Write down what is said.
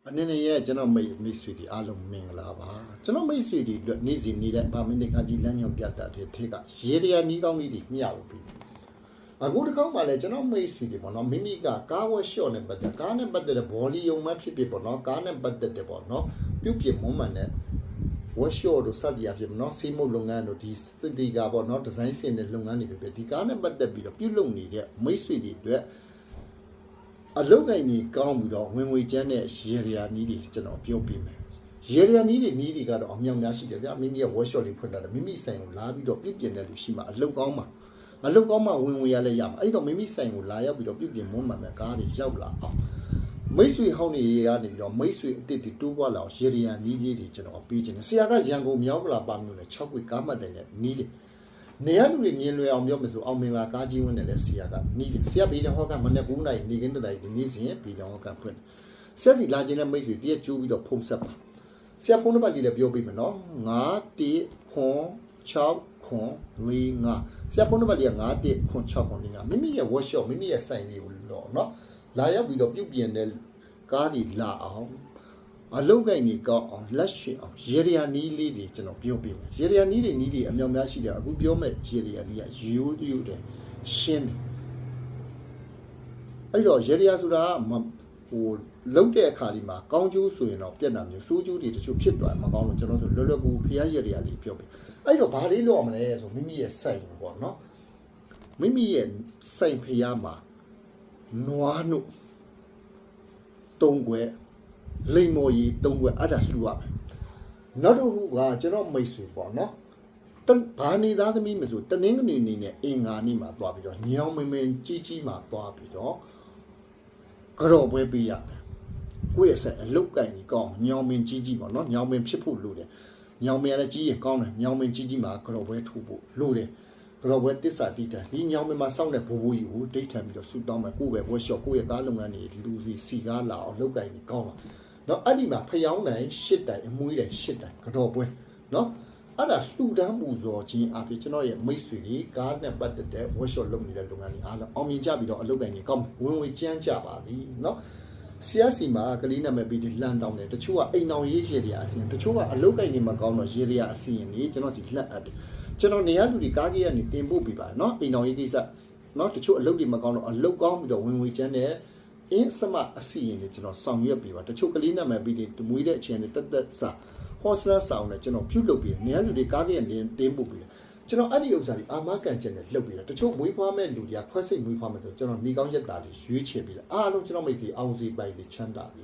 အနေနဲ့ရဲ့ကျွန်တော်မိတ်ဆွေတွေအားလုံးမင်္ဂလာပါကျွန်တော်မိတ်ဆွေတွေအတွက်နေ့စဉ်နေတဲ့ဗာမင်းတွေကကြီးလမ်းညွန်ပြတာတဲ့ထက်ကရေတရာနီးကောင်းလေးတွေမျှဝေပြီးအခုတစ်ခေါက်မှလည်းကျွန်တော်မိတ်ဆွေတွေပေါ့နော်မိမိကကားဝက်ရှော့နဲ့ပတ်သက်ကားနဲ့ပတ်သက်တဲ့ဘောလီယုံမှဖြစ်ဖြစ်ပေါ့နော်ကားနဲ့ပတ်သက်တဲ့ပေါ့နော်ပြုတ်ပြမွမ်းမှန်တဲ့ဝက်ရှော့တို့စသည်အဖြစ်ပေါ့နော်စီးမုတ်လုပ်ငန်းတို့ဒီစတီကာပေါ့နော်ဒီဇိုင်းစင်တဲ့လုပ်ငန်းတွေပဲဒီကားနဲ့ပတ်သက်ပြီးတော့ပြုတ်လုပ်နေတဲ့မိတ်ဆွေတွေအတွက်အလုပ်ကိုင်းကြီးကောင်းပြီးတော့ဝင်ငွေကျန်းတဲ့ရေရယာနီးတွေကျွန်တော်ပြောပြမယ်ရေရယာနီးတွေကတော့အမြောက်များရှိတယ်ဗျာမိမိရဲ့ workshop လေးဖွင့်လာတယ်မိမိဆိုင်ကိုလာပြီးတော့ပြုပြင်တဲ့လူရှိမှအလုပ်ကောင်းမှဝင်ငွေရလဲရမှာအဲ့တော့မိမိဆိုင်ကိုလာရောက်ပြီးတော့ပြုပြင်မွမ်းမှန်မဲ့ကားတွေရောက်လာအောင်မိတ်ဆွေဟောင်းတွေကနေပြီးတော့မိတ်ဆွေအစ်စ်တွေတိုးပွားလာအောင်ရေရယာနီးလေးတွေကျွန်တော်ပေးခြင်းတယ်ဆရာကရန်ကုန်မြောက်ကလာပါမျိုးနဲ့6ခွေကားမှတ်တယ်နဲ့နီးတယ်နေရလူတွေမြင်လွယ်အောင်ပြောမယ်ဆိုအောင်မင်္ဂလာကားကြီးဝင်းနဲ့လည်းဆရာကနီးတယ်ဆရာဘေးတော်ဟောကမနေ့9နာရီနေကင်းတတိုင်းဒီနေ့စဉ်ဘေးတော်ဟောကဖွင့်ဆက်စီလာခြင်းနဲ့မိတ်ဆွေတရက်ကျိုးပြီးတော့ဖုံးဆက်ပါဆရာဖုန်းနံပါတ်လေးလည်းပြောပေးမယ်နော်91ခွန်6ခွန်45ဆရာဖုန်းနံပါတ်လေးက91ခွန်6ခွန်45မိမိရဲ့ workshop မိမိရဲ့ဆိုင်လေးကိုတော့နော်လာရောက်ပြီးတော့ပြုပြင်တဲ့ကားကြီးလာအောင်အလုပ်ကိုင်းကြီးကောင်းအောင်လက်ရှိအောင်ရေရယာနီးလေးတွေကျွန်တော်ပြောပြမယ်ရေရယာနီးတွေအမြောက်များရှိတယ်အခုပြောမဲ့ရေရယာနီးကရိုးတယ်ရှင်းတယ်အဲ့တော့ရေရယာဆိုတာဟိုလုတ်တဲ့အခါဒီမှာကောင်းကျိုးဆိုရင်တော့ပြက်တာမျိုးစိုးကျိုးတွေတချို့ဖြစ်သွားမှာမကောင်းလို့ကျွန်တော်ဆိုလွယ်လွယ်ကူဖျားရေရယာလေးပြောပြအဲ့တော့ဘာလေးလုပ်ရမလဲဆိုမိမိရဲ့စိုက်ပေါ့နော်မိမိရဲ့စိုက်ဖျားမှာနွားနို့တုံးွယ်လိမ်မော်ကြီး3ခွက်အဲ့ဒါလှူရမယ်နောက်တစ်ခုကကျွန်တော်မိတ်ဆွေပေါ့နော်ဘာနေသားသမီးမဆိုတနင်္ဂနွေနေ့နဲ့အင်္ဂါနေ့မှာသွားပြီးတော့ညောင်မင်းကြီးမှာသွားပြီးတော့ကြော်ပွဲပေးရမယ်ကိုယ့်ရဲ့ဆက်အလုတ်ကင်ကြီးကောင်းညောင်မင်းကြီးပေါ့နော်ညောင်မင်းဖြစ်ဖို့လိုတယ်ညောင်မင်းလည်းကြီးရင်ကောင်းတယ်ညောင်မင်းကြီးမှာကြော်ပွဲထိုးဖို့လိုတယ်ကြော်ပွဲတစ္ဆာတိတန်ဒီညောင်မင်းမှာစောင့်တဲ့ဘိုးကြီးကိုဒိတ်ထန်ပြီးတော့ဆူတောင်းမယ်ကိုယ့်ရဲ့ workshop ကိုယ့်ရဲ့ကားလုပ်ငန်းတွေလူစီကားလာအောင်လုတ်ကင်ကြီးကောင်းပါနော်အဲ့ဒီမှာဖျောင်းတိုင်8တိုင်အမွှေးတိုင်8တိုင်ကတော့ပွဲနော်အဲ့ဒါလှူဒန်းပူဇော်ခြင်းအဖြစ်ကျွန်တော်ရဲ့မိတ်ဆွေတွေကားနဲ့ပတ်သက်တဲ့ workshop လုပ်နေတဲ့လုပ်ငန်းတွေအားလုံးအောင်မြင်ကြပြီးတော့အလုပ်ကိုင်တွေကောင်းဝင်ဝင်ကျန်းကြပါသည်နော်ဆရာစီမှာကလေးနာမည်ပြီးလှန်တောင်းတယ်တချို့ကအိမ်တော်ရေးရေတွေအစီရင်တချို့ကအလုပ်ကိုင်တွေမကောင်းတော့ရေတွေအစီရင်နေကျွန်တော်စီလက်အပ်တယ်ကျွန်တော်နေရာလူတွေကားကြီးကနေတင်ပို့ပြပါနော်အိမ်တော်ရေးကိစ္စနော်တချို့အလုပ်တွေမကောင်းတော့အလုပ်ကောင်းပြီးတော့ဝင်ဝင်ကျန်းတဲ့အင်းစမအစီရင်တွေကျွန်တော်ဆောင်ရွက်ပြီးပါတချို့ကလေးနာမည်ပြီးတွေမွေးတဲ့အချိန်တွေတက်စာဟော့စလာဆောင်နဲ့ကျွန်တော်ပြုတ်လုပ်ပြီးနေရာလူတွေကားကြီးကနေတင်းပို့ပြီးကျွန်တော်အဲ့ဒီဥစ္စာတွေအာမကန်ချက်နဲ့လှုပ်ပြီးတော့တချို့မွေးဖွားမဲ့လူတွေကခွက်စိတ်မွေးဖွားမဲ့ဆိုကျွန်တော်နေကောင်းရက်တာတွေရွေးချယ်ပြီးအားလုံးကျွန်တော်မိတ်ဆွေအောင်စီပိုင်တွေချမ်းသာစီ